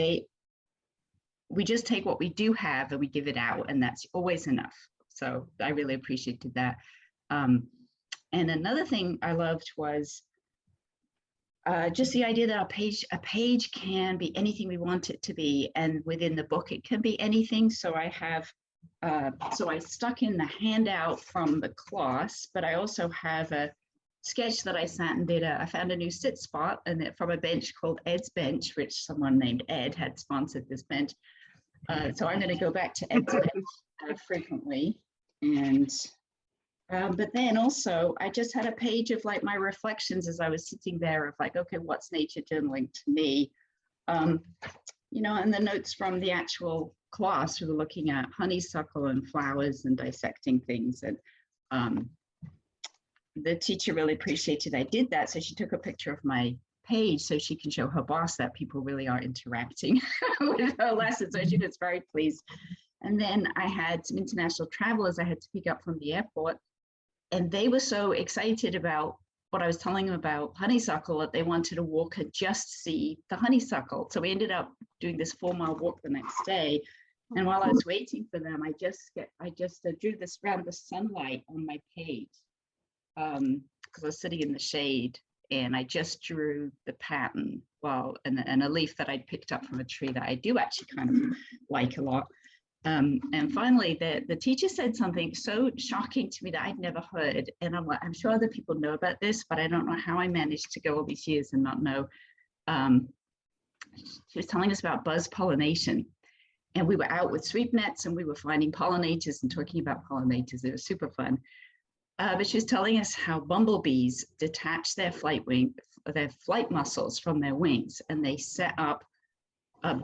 we just take what we do have and we give it out, and that's always enough. So I really appreciated that. And another thing I loved was just the idea that a page can be anything we want it to be, and within the book it can be anything. So I have, so I stuck in the handout from the class, but I also have a sketch that I sat and did. I found a new sit spot, and from a bench called Ed's Bench, which someone named Ed had sponsored this bench. So I'm going to go back to Ed's Bench frequently. And but then also I just had a page of like my reflections as I was sitting there of like, okay, what's nature journaling to me? You know, and the notes from the actual class, we were looking at honeysuckle and flowers and dissecting things. And the teacher really appreciated I did that. So she took a picture of my page so she can show her boss that people really are interacting with her lesson. So she was very pleased. And then I had some international travelers I had to pick up from the airport, and they were so excited about what I was telling them about honeysuckle that they wanted to walk and just see the honeysuckle. So we ended up doing this 4-mile walk the next day. And while I was waiting for them, I just drew this around the sunlight on my page because I was sitting in the shade, and I just drew the pattern and a leaf that I'd picked up from a tree that I do actually kind of like a lot. And finally, the teacher said something so shocking to me that I'd never heard. And I'm sure other people know about this, but I don't know how I managed to go all these years and not know. She was telling us about buzz pollination. And we were out with sweep nets, and we were finding pollinators and talking about pollinators. It was super fun. but she was telling us how bumblebees detach their flight muscles from their wings, and they set up a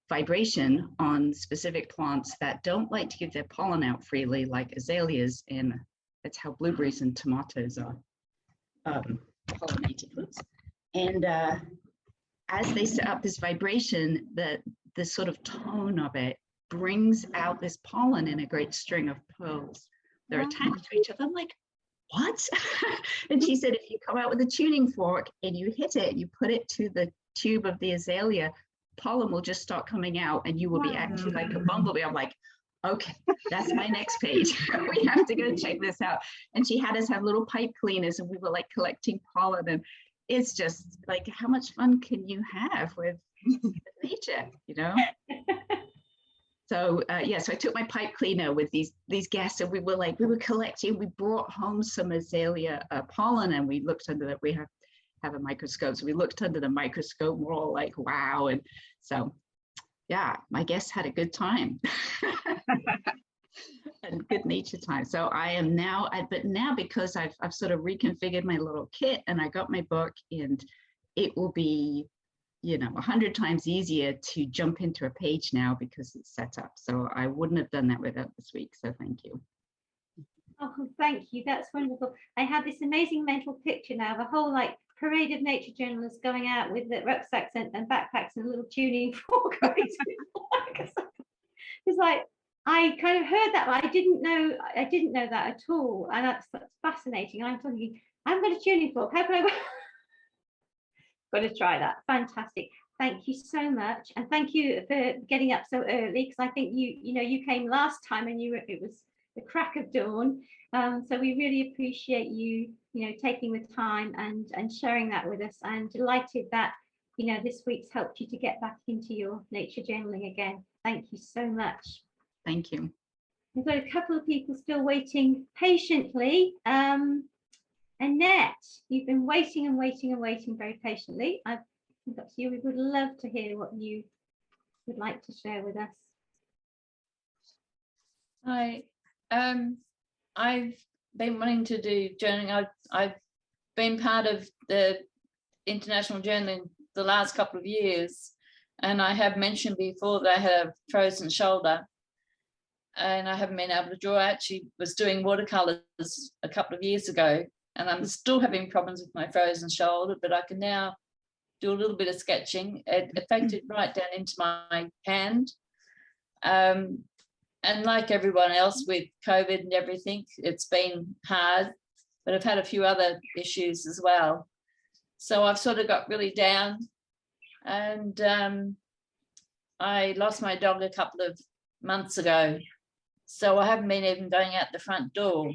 vibration on specific plants that don't like to give their pollen out freely, like azaleas, and that's how blueberries and tomatoes are pollinated. And as they set up this vibration, the sort of tone of it brings out this pollen in a great string of pearls. They're attached to each other. I'm like, what? And she said, if you come out with a tuning fork and you hit it, you put it to the tube of the azalea, pollen will just start coming out and you will be acting like a bumblebee. I'm like, okay, that's my next page. We have to go check this out. And she had us have little pipe cleaners and we were like collecting pollen, and it's just like, how much fun can you have with nature, you know? So yeah, so I took my pipe cleaner with these guests, and we were collecting. We brought home some azalea pollen, and we looked under that. We have a microscope, so we looked under the microscope. We're all like, wow! And so yeah, my guests had a good time and good nature time. So I am now, but now because I've sort of reconfigured my little kit and I got my book, and it will be, you know, 100 times easier to jump into a page now because it's set up. So I wouldn't have done that without this week. So thank you. Oh, thank you. That's wonderful. I have this amazing mental picture now of a whole like parade of nature journalists going out with the rucksacks and backpacks and a little tuning fork. It's like, I kind of heard that, but I didn't know that at all. And that's fascinating. I'm thinking, I've got a tuning fork. How can I got to try that. Fantastic. Thank you so much, and thank you for getting up so early, because I think you came last time and it was the crack of dawn. So we really appreciate you taking the time and sharing that with us. I'm delighted that this week's helped you to get back into your nature journaling again. Thank you so much. Thank you. We've got a couple of people still waiting patiently. Annette, you've been waiting and waiting and waiting very patiently. I've got to you. We would love to hear what you would like to share with us. Hi, I've been wanting to do journaling. I've been part of the international journaling the last couple of years, and I have mentioned before that I had a frozen shoulder and I haven't been able to draw. I actually was doing watercolors a couple of years ago, and I'm still having problems with my frozen shoulder, but I can now do a little bit of sketching. It affected right down into my hand. And like everyone else with COVID and everything, it's been hard, but I've had a few other issues as well. So I've sort of got really down, and I lost my dog a couple of months ago. So I haven't been even going out the front door.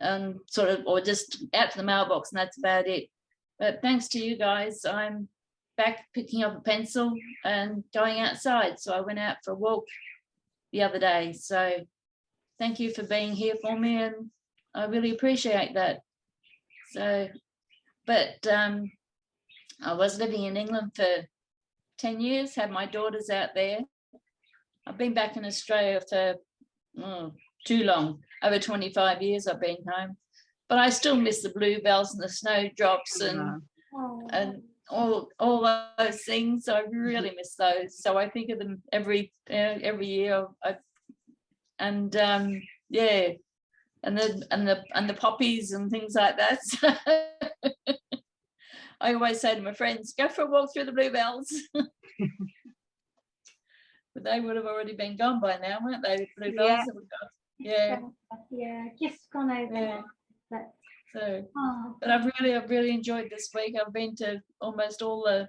And sort of, or just out to the mailbox, and that's about it. But thanks to you guys, I'm back picking up a pencil and going outside. So I went out for a walk the other day. So thank you for being here for me, and I really appreciate that. So, but I was living in England for 10 years, had my daughters out there. I've been back in Australia for too long. Over 25 years I've been home, but I still miss the bluebells and the snowdrops and all those things. So I really miss those. So I think of them every year. And the poppies and things like that. So I always say to my friends, go for a walk through the bluebells. But they would have already been gone by now, weren't they? The bluebells. Yeah, just gone over. Yeah. But, so, but I've really enjoyed this week. I've been to almost all the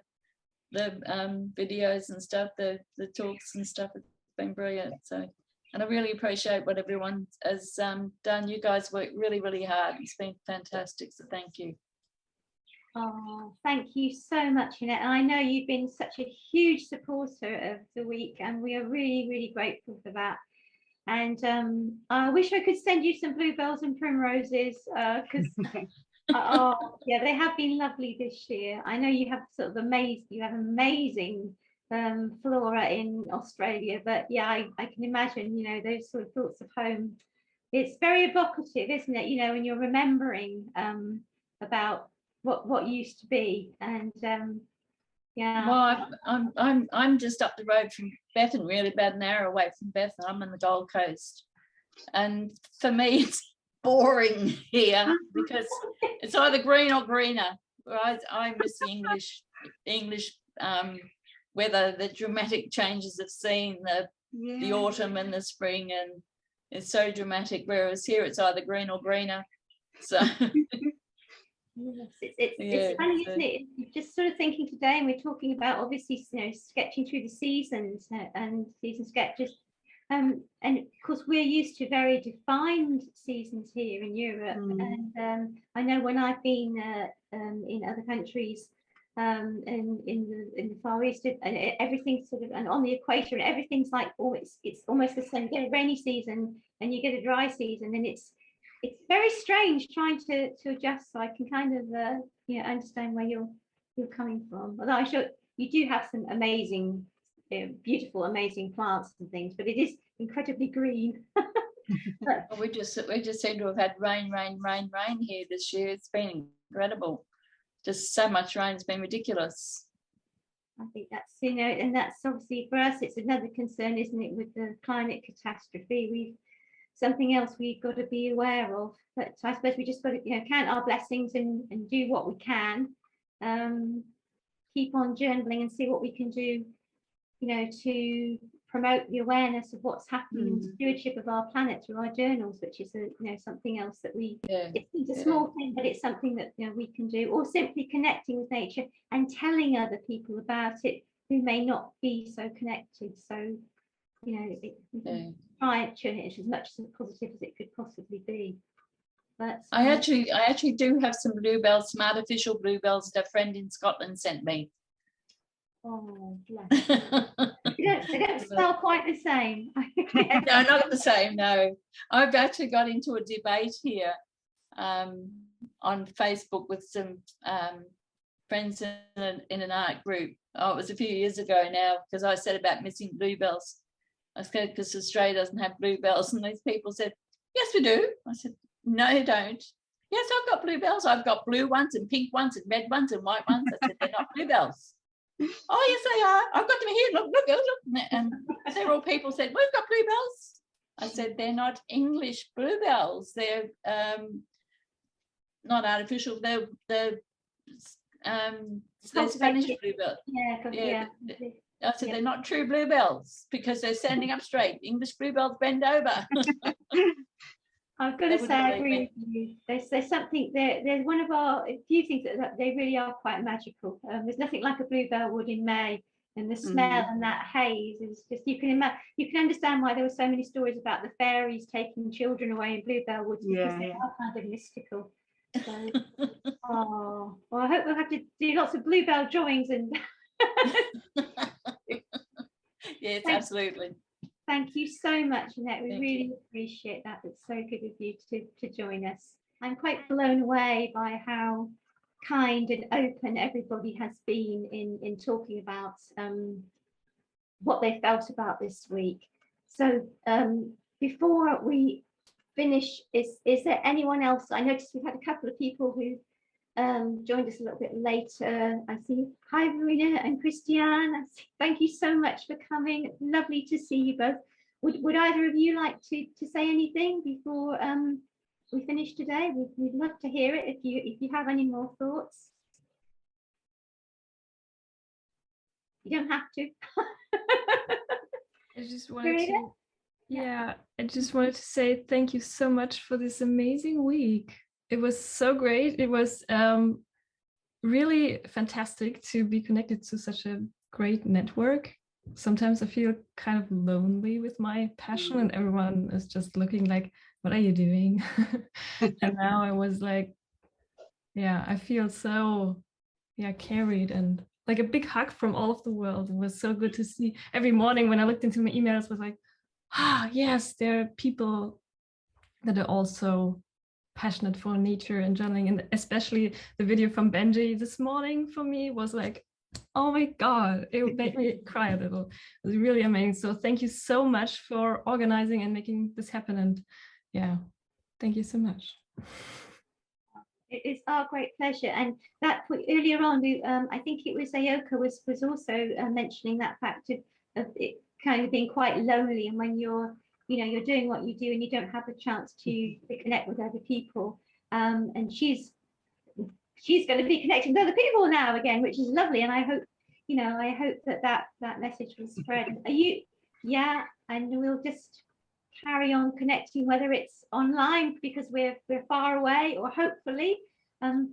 videos and stuff, the talks and stuff. It's been brilliant. So, and I really appreciate what everyone has done. You guys work really hard. It's been fantastic. So thank you. Oh, thank you so much, Annette. And I know you've been such a huge supporter of the week, and we are really grateful for that. And I wish I could send you some bluebells and primroses, because they have been lovely this year. I know you have sort of amazing flora in Australia, but yeah, I can imagine those sort of thoughts of home it's very evocative, isn't it? You know, when you're remembering about what used to be, and yeah. Well, I'm just up the road from Bethan, really about an hour away from Bethan. I'm on the Gold Coast, and for me it's boring here because it's either green or greener. I miss the English weather, the dramatic changes of seeing the autumn and the spring, and it's so dramatic. Whereas here it's either green or greener. So. Yes, it's funny, isn't it? Just sort of thinking today, and we're talking about obviously, you know, sketching through the seasons and season sketches, and of course we're used to very defined seasons here in Europe. And I know when I've been in other countries, and in the Far East, and everything's sort of, and on the equator, and everything's like, oh, it's almost the same. You get a rainy season and you get a dry season, and it's very strange trying to adjust. So I can kind of you know, understand where you're coming from. Although I'm sure you do have some amazing, beautiful, amazing plants and things, but it is incredibly green. Well, we just seem to have had rain here this year. It's been incredible. Just so much rain. It's been ridiculous. I think that's, you know, and that's obviously for us, it's another concern, isn't it, with the climate catastrophe. Something else we've got to be aware of. But I suppose we just got to, you know, count our blessings and do what we can. Keep on journaling and see what we can do, you know, to promote the awareness of what's happening in the stewardship of our planet through our journals, which is something else that we, it's a small thing, but it's something that, you know, we can do, or simply connecting with nature and telling other people about it who may not be so connected. So, you know, try and turn it as much as positive as it could possibly be. But I actually do have some bluebells, some artificial bluebells that a friend in Scotland sent me. Oh, bless. They don't smell quite the same. No, not the same. No, I've actually got into a debate here on Facebook with some friends in an art group. Oh, it was a few years ago now, because I said about missing bluebells. I said, because Australia doesn't have bluebells, and these people said, yes, we do. I said, no, you don't. Yes, I've got bluebells. I've got blue ones and pink ones and red ones and white ones. I said, they're not bluebells. Oh, yes, they are. I've got them here. Look. And several people said, we've got bluebells. I said, they're not English bluebells. They're not artificial. They're Spanish bluebells. Yeah. I said, they're not true bluebells because they're standing up straight. English bluebells bend over. I've got to say, I agree with you. There's something there. There's one of our few things that they really are quite magical. There's nothing like a bluebell wood in May, and the smell and that haze is just, you can understand why there were so many stories about the fairies taking children away in bluebell woods, because they are kind of mystical. So, oh, well, I hope we'll have to do lots of bluebell drawings and. Yes, absolutely. Thank you so much, Annette. We really appreciate that. It's so good of you to join us. I'm quite blown away by how kind and open everybody has been in talking about what they felt about this week. So before we finish, is there anyone else? I noticed we've had a couple of people who joined us a little bit later. I see, hi Verena and Christiane. Thank you so much for coming. Lovely to see you both. Would either of you like to say anything before we finish today? We'd love to hear it if you have any more thoughts. You don't have to. I just wanted to say thank you so much for this amazing week. It was so great. It was really fantastic to be connected to such a great network. Sometimes I feel kind of lonely with my passion, and everyone is just looking like, what are you doing? And now I was like, I feel so carried, and like a big hug from all of the world. It was so good to see. Every morning when I looked into my emails, was like, yes, there are people that are also passionate for nature and journaling, and especially the video from Benji this morning for me was like, oh my god, it made me cry a little. It was really amazing. So thank you so much for organizing and making this happen, and yeah, thank you so much. It is our great pleasure. And that earlier on, I think it was Ayoka was also mentioning that fact of it kind of being quite lonely, and when you're you're doing what you do and you don't have the chance to connect with other people. And she's going to be connecting with other people now again, which is lovely. And I hope that message will spread. Yeah, and we'll just carry on connecting, whether it's online because we're far away, or hopefully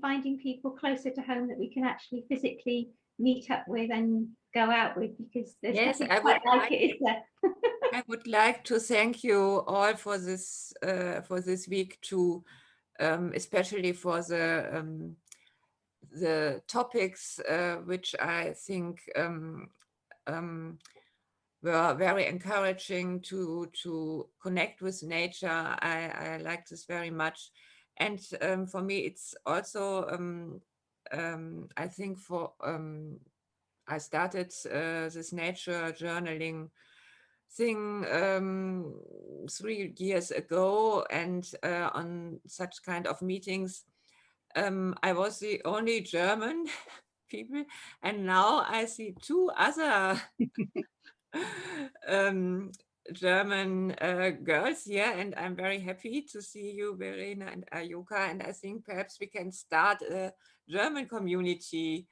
finding people closer to home that we can actually physically meet up with and go out with, because there's Yes, nothing quite like it, is there? I would like to thank you all for this week too, especially for the topics which I think were very encouraging to connect with nature. I like this very much. And for me, it's also, I think I started this nature journaling thing 3 years ago, and on such kind of meetings, I was the only German people, and now I see 2 other German girls here, and I'm very happy to see you, Verena and Ayoka, and I think perhaps we can start a German community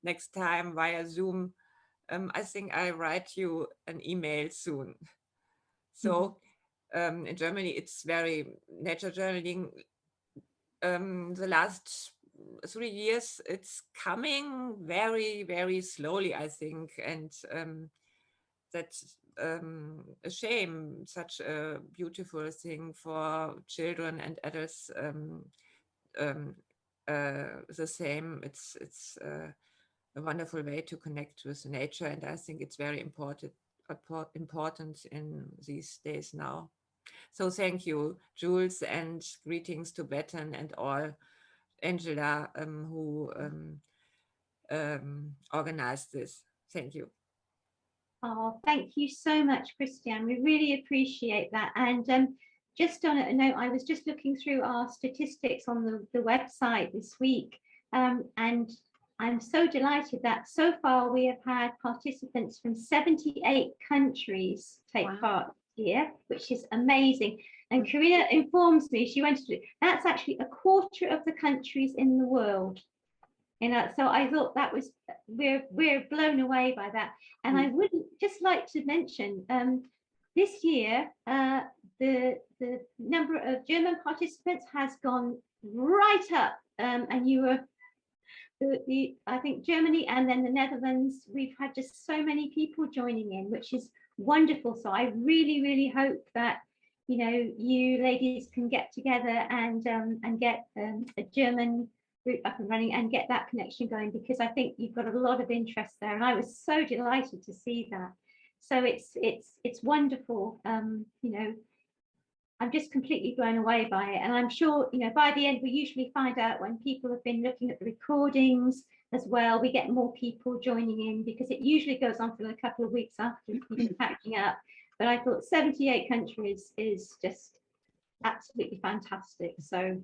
next time via Zoom. I think I write you an email soon. So in Germany, it's very nature journaling. The last 3 years, it's coming very, very slowly, I think. And that's a shame, such a beautiful thing for children and adults. The same, it's a wonderful way to connect with nature, and I think it's very important in these days now. So thank you, Jules, and greetings to Bethan and all, Angela, who organized this. Thank you. Oh, thank you so much, Christiane. We really appreciate that. And just on a note, I was just looking through our statistics on the website this week, and I'm so delighted that so far we have had participants from 78 countries take part here, which is amazing. And Karina informs me, she went to, that's actually 1/4 of the countries in the world. So I thought that was, we're blown away by that. And I would just like to mention, this year, the number of German participants has gone right up, and you were, I think Germany and then the Netherlands, we've had just so many people joining in, which is wonderful. So I really, really hope that, you ladies can get together and get a German group up and running and get that connection going, because I think you've got a lot of interest there, and I was so delighted to see that. So it's wonderful. I'm just completely blown away by it, and I'm sure by the end we usually find out when people have been looking at the recordings as well. We get more people joining in because it usually goes on for a couple of weeks after people packing up. But I thought 78 countries is just absolutely fantastic. So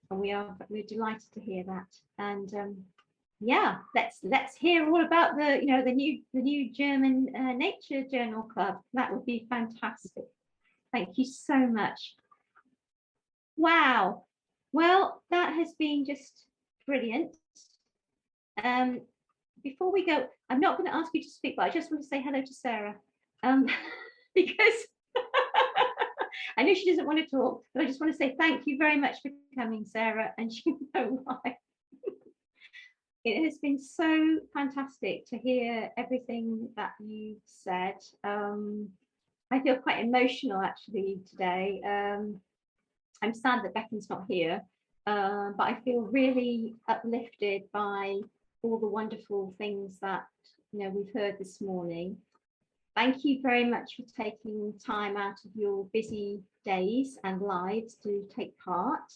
we're delighted to hear that. And yeah, let's hear all about the new German Nature Journal Club. That would be fantastic. Thank you so much. Wow. Well, that has been just brilliant. Before we go, I'm not going to ask you to speak, but I just want to say hello to Sarah, because I know she doesn't want to talk, but I just want to say thank you very much for coming, Sarah, and you know why. It has been so fantastic to hear everything that you said. I feel quite emotional actually today. I'm sad that Bethan's not here, but I feel really uplifted by all the wonderful things that we've heard this morning. Thank you very much for taking time out of your busy days and lives to take part.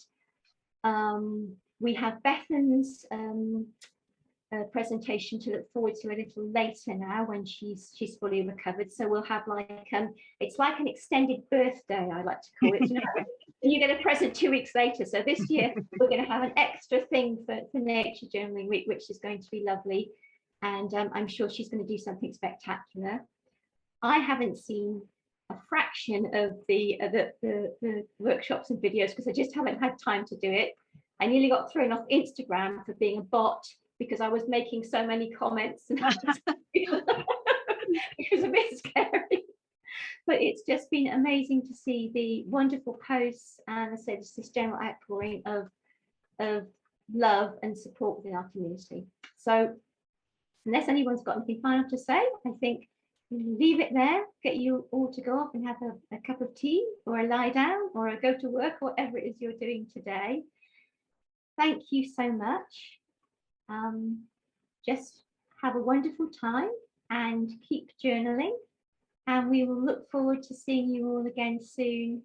We have Bethan's presentation to look forward to a little later now when she's fully recovered. So we'll have like it's like an extended birthday, I like to call it. You know, and you get a present 2 weeks later. So this year we're going to have an extra thing for Nature Journaling Week, which is going to be lovely. And I'm sure she's going to do something spectacular. I haven't seen a fraction of the workshops and videos because I just haven't had time to do it. I nearly got thrown off Instagram for being a bot because I was making so many comments and it was a bit scary. But it's just been amazing to see the wonderful posts and I said this general outpouring of love and support within our community. So unless anyone's got anything final to say, I think leave it there, get you all to go off and have a cup of tea or a lie down or a go to work, whatever it is you're doing today. Thank you so much. Just have a wonderful time and keep journaling. And we will look forward to seeing you all again soon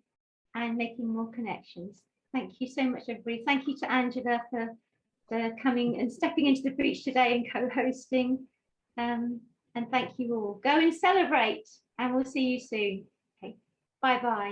and making more connections. Thank you so much, everybody. Thank you to Angela for coming and stepping into the breach today and co-hosting. And thank you all. Go and celebrate, and we'll see you soon. Okay, bye-bye.